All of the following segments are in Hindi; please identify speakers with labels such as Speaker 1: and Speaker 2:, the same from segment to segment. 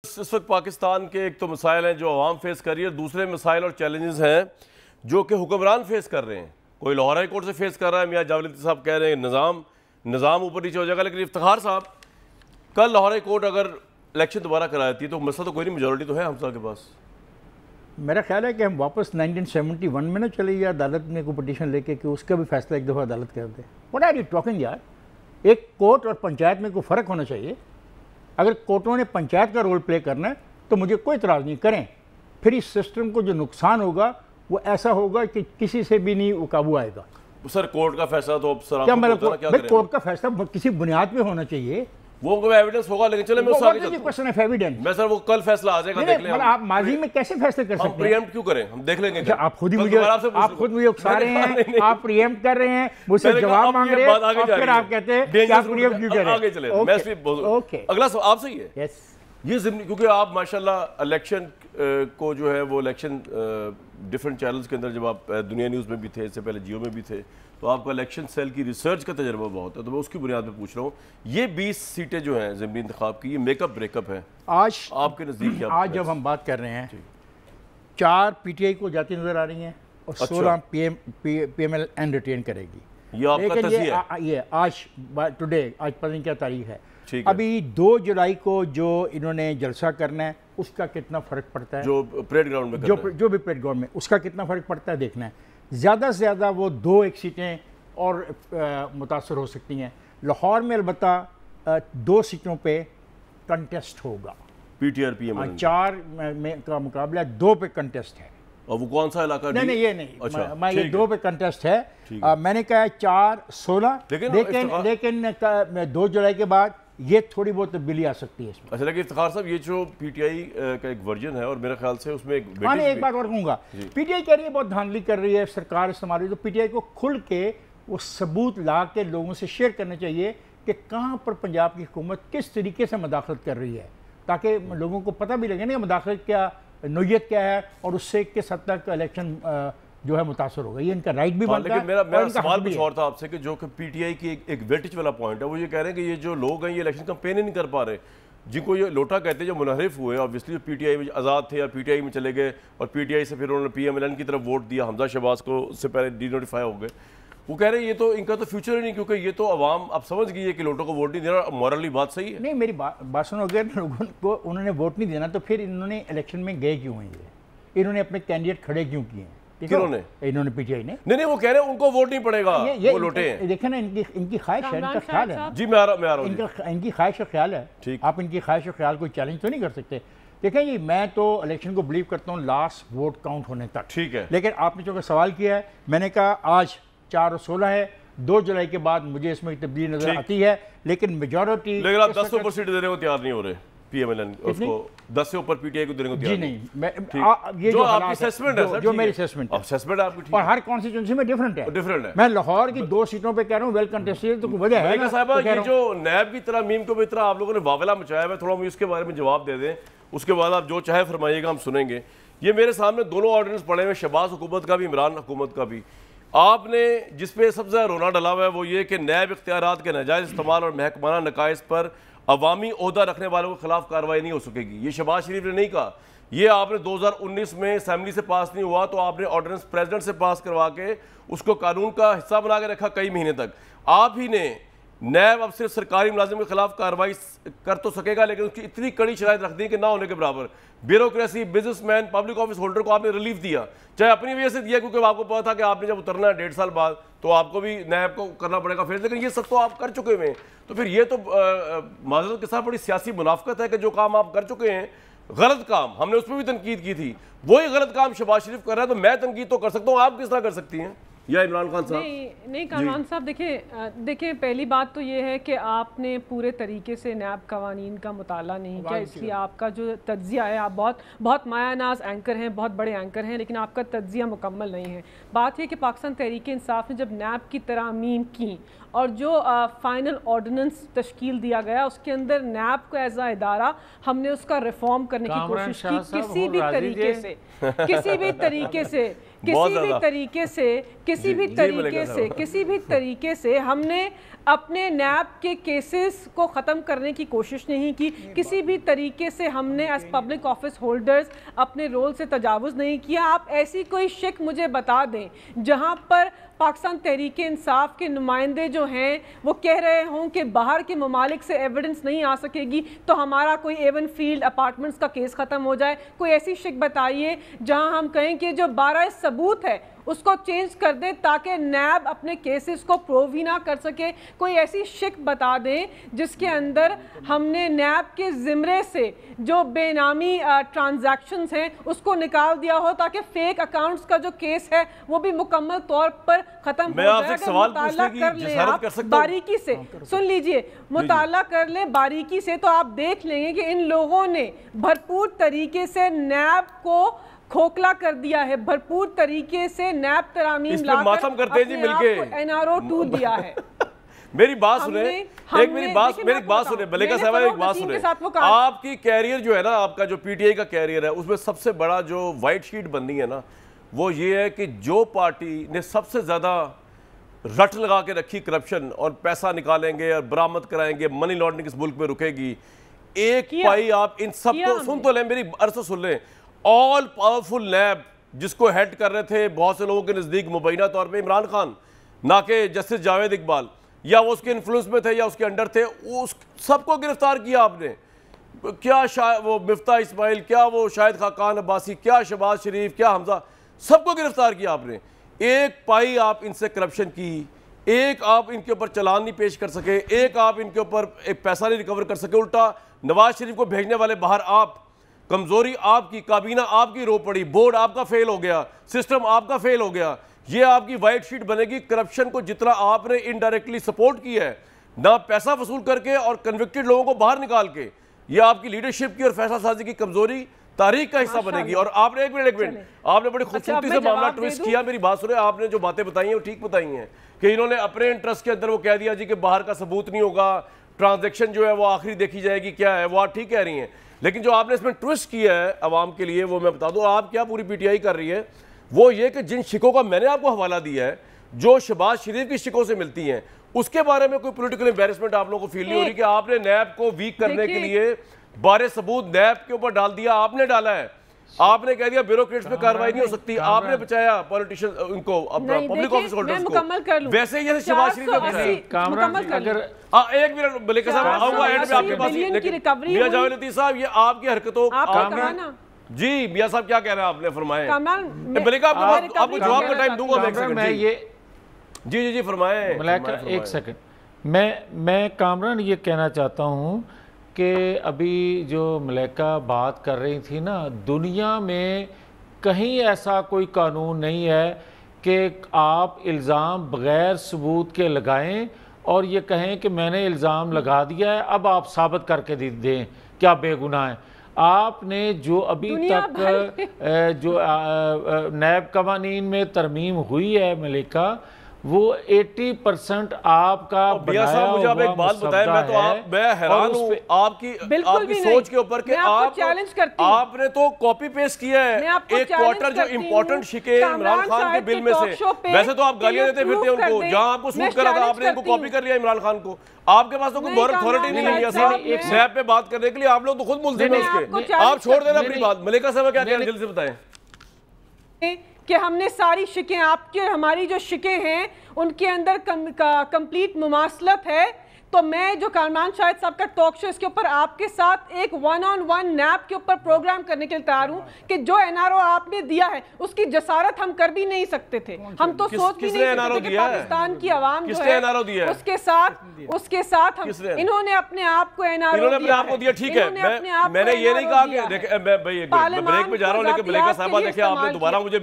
Speaker 1: इस वक्त पाकिस्तान के एक तो मसाइल हैं जो अवाम फेस कर रही है, दूसरे मसाइल और चैलेंजेस हैं जो कि हुक्मरान फेस कर रहे हैं। कोई लाहौर हाई कोर्ट से फेस कर रहा है, मियां जावेद साहब कह रहे हैं निज़ाम ऊपर नीचे हो जाएगा। लेकिन इफ्तिखार साहब, कल लाहौर हाई कोर्ट अगर इलेक्शन दोबारा कराती तो मसला तो कोई नहीं, मेजोरिटी तो है हम सब के पास।
Speaker 2: मेरा ख्याल है कि हम वापस 1971 में ना चले या अदालत में कोई पटिशन लेके कि उसका भी फैसला एक दफ़ा अदालत कर दे। व्हाट आर यू टॉकिंग यार, एक कोर्ट और पंचायत में कोई फ़र्क होना चाहिए। अगर कोर्टों ने पंचायत का रोल प्ले करना है तो मुझे कोई इतराज़ नहीं, करें। फिर इस सिस्टम को जो नुकसान होगा वो ऐसा होगा कि किसी से भी नहीं वो काबू आएगा।
Speaker 1: सर कोर्ट का फैसला तो अब
Speaker 2: क्या मतलब कोर्ट का फैसला किसी बुनियाद पे होना चाहिए,
Speaker 1: वो एविडेंस होगा। लेकिन चले मैं
Speaker 2: क्वेश्चन ऑफ एविडेंस,
Speaker 1: मैं सर वो कल फैसला आ जाएगा, देख लें।
Speaker 2: मतलब आप माजी में कैसे फैसले कर सकते हैं?
Speaker 1: प्रीएम्प्ट क्यों करें, हम देख लेंगे।
Speaker 2: आप खुद मुझे उकसा रहे हैं, आप प्रीएम्प्ट कर रहे हैं, मुझसे जवाब मांग रहे हैं और फिर आप कहते हैं कि आप प्रीएम्प्ट क्यों करें।
Speaker 1: आगे चले, अगला सवाल आपसे ही है ये, क्योंकि आप माशाल्लाह इलेक्शन को जो है वो इलेक्शन डिफरेंट चैनल्स के अंदर, जब आप दुनिया न्यूज़ में भी थे, इससे पहले जियो में भी थे, तो आपका इलेक्शन सेल की रिसर्च का तजर्बा बहुत है। तो मैं उसकी बुनियाद पर पूछ रहा हूँ, ये 20 सीटें जो हैं ज़िमनी इंतखाब की, ये मेकअप ब्रेकअप है आज आपके नज़दीक?
Speaker 2: आज जब हम बात कर रहे हैं 4 पीटीआई को जाती नज़र आ रही हैं और 16 पीएमएल रिटेन करेगी।
Speaker 1: ये आपका तज़किया है?
Speaker 2: ये आज टुडे, आज पता नहीं क्या तारीख है। अभी 2 जुलाई को जो इन्होंने जलसा करना है उसका कितना फ़र्क पड़ता है, जो
Speaker 1: परेड ग्राउंड में
Speaker 2: जो भी परेड ग्राउंड में, उसका कितना फ़र्क पड़ता है देखना है। ज़्यादा से ज़्यादा वो 2-1 सीटें और मुतासर हो सकती हैं। लाहौर में अलबत्ता 2 सीटों पे कंटेस्ट होगा,
Speaker 1: पीटीआर पीएमएल
Speaker 2: 4 में का मुकाबला 2 पे कंटेस्ट है।
Speaker 1: और वो कौन सा इलाका?
Speaker 2: नहीं ये नहीं, अच्छा, मैं ये 2 पे कंटेस्ट है। मैंने कहा 4-16, लेकिन 2 जुलाई के बाद ये थोड़ी बहुत तब्दीली आ सकती है इसमें।
Speaker 1: अच्छा, लेकिन इफ्तिखार साहब, ये जो पीटीआई का एक वर्जन है और मेरे ख्याल से उसमें एक
Speaker 2: बात और कहूँगा, पीटीआई कह रही है बहुत धांधली कर रही है, सरकार इस्तेमाल रही है, तो पीटीआई को खुल के वो सबूत ला के लोगों से शेयर करना चाहिए कि कहाँ पर पंजाब की हुकूमत किस तरीके से मदाखलत कर रही है, ताकि लोगों को पता भी लगे ना मदाखलत क्या, नोयत क्या है और उससे किस हद तक इलेक्शन जो है मुतासर होगा। ये इनका राइट भी बनता है।
Speaker 1: लेकिन मेरा सवाल कुछ और था आपसे कि जो कि पीटीआई की एक वेटेज वाला पॉइंट है, वो ये कह रहे हैं कि ये जो लोग हैं ये इलेक्शन कैंपेन ही नहीं कर पा रहे, जिनको ये लोटा कहते हैं, जो मुनहरिफ हुए, ऑब्वियसली जो पीटीआई में आज़ाद थे या पीटीआई में चले गए और पीटीआई से फिर उन्होंने पीएमएलएन की तरफ वोट दिया, हमजा शहबाज को उससे पहले डीनोटिफाई हो गए। वो कह रहे हैं ये तो इनका तो फ्यूचर ही नहीं, क्योंकि ये तो अवाम अब समझ गई है कि लोटों को वोट नहीं देना। मॉरली बात सही है?
Speaker 2: नहीं, मेरी बात सुनो, अगर लोगों को उन्होंने वोट नहीं देना तो फिर इन्होंने इलेक्शन में गए क्यों हैं? इन्होंने अपने कैंडिडेट खड़े क्यों किए हैं? इन्होंने पीटीआई ने नहीं,
Speaker 1: वो कह रहे हैं उनको वोट नहीं पड़ेगा, वो लोटे हैं।
Speaker 2: देखें ना, इनकी ख्वाहिश है, इनका ख्याल है।
Speaker 1: जी मैं आ रहा हूं,
Speaker 2: इनकी ख्वाहिश और ख्याल है। आप इनकी ख्वाहिश और ख्याल को चैलेंज तो नहीं कर सकते। देखें जी, मैं तो इलेक्शन को बिलीव करता हूँ लास्ट वोट काउंट होने तक, ठीक है। लेकिन आपने जो सवाल किया है, मैंने कहा आज 4 और 16 है, 2 जुलाई के बाद मुझे इसमें तब्दीली नजर आती है, लेकिन मेजॉरिटी,
Speaker 1: लेकिन आप 10 से ऊपर सीट देने को तयार नहीं हो रहे पीएमएलएन उसको, 10 से ऊपर पीटीआई को देने को तैयार नहीं।
Speaker 2: ये जो आपकी असेसमेंट है सर, जो मेरी असेसमेंट आपकी, और हर कॉन्स्टिट्यूंसी में डिफरेंट है। मैं लाहौर की 2 सीटों पे कह रहा हूं वेल कंटेस्टेड, तो वजह है ना
Speaker 1: साहब, ये जो नैब की तरह मीम को इतना आप लोगों ने वावला मचाया है, थोड़ा मुझे इसके बारे में जवाब दे दें, उसके बाद आप जो चाहे फरमाइएगा, हम सुनेंगे। ये मेरे सामने दोनों ऑर्डिनेंस पड़े हुए, शहबाज हुकूमत का भी, इमरान हुकूमत का भी। आपने जिसपे सबसे ज़्यादा रोना डला हुआ है वो ये कि नैब इख्तियारात के नाजायज़ इस्तेमाल और महकमाना नकाइस पर अवामी ओहदा रखने वालों के खिलाफ कार्रवाई नहीं हो सकेगी। ये शहबाज शरीफ ने नहीं कहा, ये आपने 2019 में असेंबली से पास नहीं हुआ तो आपने ऑर्डिनेंस प्रेसिडेंट से पास करवा के उसको कानून का हिस्सा बना के रखा कई महीने तक। आप ही ने नैब अब सिर्फ सरकारी मुलाजिम के खिलाफ कार्रवाई कर तो सकेगा, लेकिन उसकी इतनी कड़ी शराइत रख दी कि ना होने के बराबर। Bureaucracy, businessman, public office holder को आपने रिलीफ दिया, चाहे अपनी वजह से दिया क्योंकि आपको पता था कि आपने जब उतरना है 1.5 साल बाद तो आपको भी नैब को करना पड़ेगा फेस, लेकिन ये सब तो आप कर चुके हैं। तो फिर ये तो माजरत के साथ बड़ी सियासी मुनाफकत है कि जो काम आप कर चुके हैं, गलत काम, हमने उस पर भी तनकीद की थी, वही गलत काम शहबाज शरीफ कर रहा है, तो मैं तनकीद तो कर सकता हूँ, आप किस तरह कर सकती हैं या इमरान खान साहब?
Speaker 3: नहीं कामरान साहब, देखिए पहली बात तो ये है कि आपने पूरे तरीके से नैब कवानीन का मुताला नहीं किया, इसलिए आपका जो तज्जिया है, आप बहुत मायानाज एंकर हैं, बहुत बड़े एंकर हैं, लेकिन आपका तज्जिया मुकम्मल नहीं है। बात यह कि पाकिस्तान तहरीक इंसाफ ने जब नैब की तरामीम की और जो फाइनल ऑर्डिनेंस तश्कील दिया गया उसके अंदर नैब को एज आ इदारा हमने उसका रिफॉर्म करने की कोशिश की, किसी भी तरीके से किसी भी तरीके से हमने अपने नैब के केसेस को ख़त्म करने की कोशिश नहीं की, किसी भी तरीके से हमने एज पब्लिक ऑफिस होल्डर्स अपने रोल से तजावुज़ नहीं किया। आप ऐसी कोई शिक मुझे बता दें जहां पर पाकिस्तान तहरीक इंसाफ के नुमाइंदे जो हैं वो कह रहे हों कि बाहर के ममालिक से एविडेंस नहीं आ सकेगी तो हमारा कोई एवन फील्ड अपार्टमेंट्स का केस ख़त्म हो जाए। कोई ऐसी शिक बताइए जहां हम कहें कि जो 12 सबूत है उसको चेंज कर दे ताकि नैब अपने केसेस को प्रूव ही ना कर सके। कोई ऐसी शिक बता दें जिसके अंदर हमने नैब के ज़िम्रे से जो बेनामी ट्रांजैक्शंस हैं उसको निकाल दिया हो ताकि फेक अकाउंट्स का जो केस है वो भी मुकम्मल तौर पर ख़त्म हो जाए। मुताला कर ले आप बारीकी से, सुन लीजिए, मुताला कर ले बारीकी से तो आप देख लेंगे कि इन लोगों ने भरपूर तरीके से नैब को खोखला कर दिया है, भरपूर तरीके से नैब तरामीम
Speaker 1: मातम करते जी मिलके
Speaker 3: NRO 2 दिया है।
Speaker 1: मेरी बात सुने, मेरी बात सुने मलिका साहब, एक बात सुने। आपकी कैरियर जो है ना, आपका जो पीटीआई का कैरियर है उसमें सबसे बड़ा जो वाइट शीट बननी है ना वो ये है कि जो पार्टी ने सबसे ज्यादा रट लगा के रखी करप्शन और पैसा निकालेंगे और बरामद कराएंगे, मनी लॉन्ड्रिंग इस मुल्क में रुकेगी। एक पाई आप इन सबको सुन तो लें, मेरी अर्ज सुन लें। ऑल पावरफुल नैब जिसको हेड कर रहे थे बहुत से लोगों के नज़दीक मुबैना तौर पे इमरान खान, ना कि जस्टिस जावेद इकबाल, या वो उसके इन्फ्लुएंस में थे या उसके अंडर थे, उस सबको गिरफ्तार किया आपने। क्या वो मिफ्ता इस्माइल, क्या वो शाहिद खाकान अब्बासी, क्या शहबाज शरीफ, क्या हमजा, सबको गिरफ्तार किया आपने। एक पाई आप इनसे करप्शन की, एक आप इनके ऊपर चालान नहीं पेश कर सके, एक आप इनके ऊपर एक पैसा नहीं रिकवर कर सके, उल्टा नवाज शरीफ को भेजने वाले बाहर आप, कमजोरी आपकी, काबीना आपकी रो पड़ी, बोर्ड आपका फेल हो गया, सिस्टम आपका फेल हो गया। ये आपकी वाइट शीट बनेगी। करप्शन को जितना आपने इनडायरेक्टली सपोर्ट किया है, ना पैसा वसूल करके और कन्विक्टेड लोगों को बाहर निकाल के, ये आपकी लीडरशिप की और फैसला साजी की कमजोरी तारीख का हिस्सा बनेगी। और आपने एक मिनट आपने बड़ी खूबसूरती से मामला ट्विस्ट किया। मेरी बात सुने, आपने जो बातें बताई हैं वो ठीक बताई हैं कि इन्होंने अपने इंटरेस्ट के अंदर वो कह दिया जी कि बाहर का सबूत नहीं होगा, ट्रांजेक्शन जो है वो आखिरी देखी जाएगी, क्या है वो आप ठीक कह रही हैं। लेकिन जो आपने इसमें ट्विस्ट किया है अवाम के लिए वो मैं बता दूं, आप क्या पूरी पीटीआई कर रही है वो ये कि जिन शिकों का मैंने आपको हवाला दिया है जो शहबाज शरीफ की शिकों से मिलती हैं, उसके बारे में कोई पॉलिटिकल एम्बैरेसमेंट आप लोगों को फील नहीं हो रही कि आपने नैब को वीक करने के लिए 12 सबूत नैब के ऊपर डाल दिया, आपने डाला है। आपने कह दिया ब्यूरोक्रेट्स पे कार्रवाई नहीं हो सकती, आपने बचाया पॉलिटिशियन उनको, अपना पब्लिक ऑफिस होल्डर्स को। वैसे ही शहबाज शरीफ अगर एक मिनट मलिका साहब आऊंगा एंड में आपके पास, लेकिन मियां जावेद लतीफ साहब ये आपकी हरकतों जी मियां साहब क्या कह रहे हैं आपने फरमाए। मलिका आपको जवाब का टाइम दूंगा मैं ये जी फरमाए।
Speaker 4: एक सेकंड मैं कामरान ये कहना चाहता हूँ कि अभी जो मलाइका बात कर रही थी ना, दुनिया में कहीं ऐसा कोई कानून नहीं है कि आप इल्ज़ाम बग़ैर सबूत के लगाएं और ये कहें कि मैंने इल्ज़ाम लगा दिया है अब आप साबित करके दें क्या बेगुनाह है। आपने जो अभी तक जो नैब कवानीन में तरमीम हुई है मलिका, वो 80% आपका
Speaker 1: बनाया हुआ मुझे एक बात बताएं, मैं तो मैं हैरान हूं आपकी सोच के ऊपर कि आपने तो कॉपी पेस्ट किया है एक क्वार्टर जो इंपॉर्टेंट शिके इमरान खान के बिल में से। वैसे तो आप गालियां देते फिरते उनको, जहां आपको सूट करा था आपने इनको कॉपी कर लिया इमरान खान को। आपके पास तो कोई मॉरल अथॉरिटी नहीं है एक स्नैप पे बात करने के लिए, आप लोग तो खुद मुल्ज़िम हैं उसके। आप छोड़ देना अपनी बात। मलिका साहब क्या कह रहे हैं जल्दी से बताएं
Speaker 3: कि हमने सारी शिकें आपकी और हमारी जो शिकें हैं उनके अंदर कंप्लीट मुमासलत है। तो मैं जो कामरान शाहिद साहब का टॉक शो इसके ऊपर आपके साथ एक 1-on-1 नैब के ऊपर प्रोग्राम करने के लिए तैयार हूं कि जो एनआरओ आपने दिया है उसकी जसारत हम कर भी नहीं सकते थे, हम तो सोच भी नहीं सकते कि पाकिस्तान की आवाम जो है उसके साथ हम इन्होंने अपने आप को एनआरओ
Speaker 1: दिया। ठीक है, मैंने ये नहीं कहा कि मैं ब्रेक में जा रहा हूं, लेकिन मलिका साहबा देखिए आपने दोबारा मुझे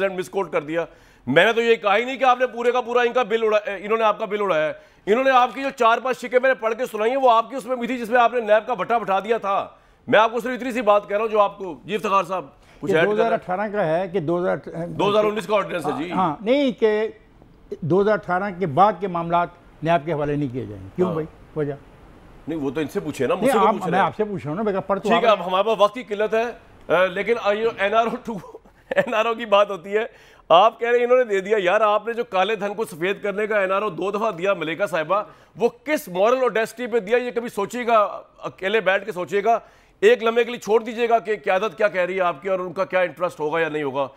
Speaker 1: मिसकोट कर दिया। मैंने तो ये कहा ही नहीं कि आपने पूरे का पूरा इनका बिल उड़ाया, इन्होंने आपका बिल उड़ाया है। इन्होंने आपकी जो 4-5 शिकें मैंने पढ़ के सुनाई है वो आपकी उसमें भी थी जिसमें आपने नैब का भट्टा बैठा दिया था। मैं आपको सिर्फ इतनी सी बात कह रहा हूं जो आपको जी इफ्तिखार साहब कुछ
Speaker 2: 2018 का है कि
Speaker 1: 2019 का ऑर्डिनेंस है जी।
Speaker 2: हाँ नहीं कि 2018 के बाद के मामला नैब के हवाले नहीं किए जाएंगे, क्यों भाई वजह?
Speaker 1: नहीं वो तो इनसे पूछे ना,
Speaker 2: मैं आपसे पूछ रहा हूँ ना बेटा।
Speaker 1: ठीक है, हमारे पास वक्त की किल्लत है, लेकिन NRO एनआरओ की बात होती है, आप कह रहे हैं इन्होंने दे दिया। यार आपने जो काले धन को सफेद करने का एनआरओ 2 दफा दिया मलिका साहिबा, वो किस मॉरल ऑडेस्टी पे दिया, ये कभी सोचिएगा, अकेले बैठ के सोचिएगा, एक लम्हे के लिए छोड़ दीजिएगा कि क़यादत क्या कह रही है आपकी और उनका क्या इंटरेस्ट होगा या नहीं होगा।